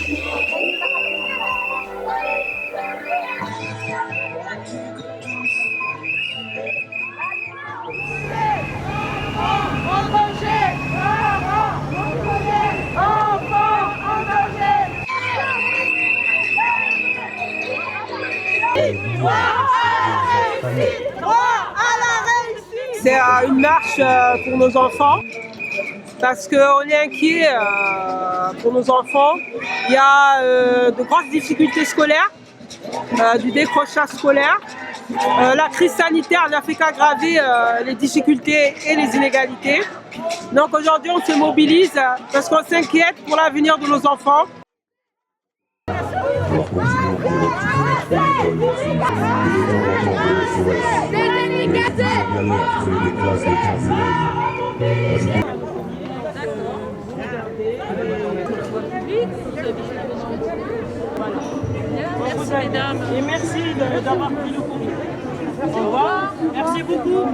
C'est une marche pour nos enfants parce qu'on est inquiet pour nos enfants. Il y a de grosses difficultés scolaires, du décrochage scolaire. La crise sanitaire n'a fait qu'aggraver les difficultés et les inégalités. Donc aujourd'hui on se mobilise parce qu'on s'inquiète pour l'avenir de nos enfants. Merci mesdames. Et merci d'avoir pris le comité. Au revoir. Merci beaucoup.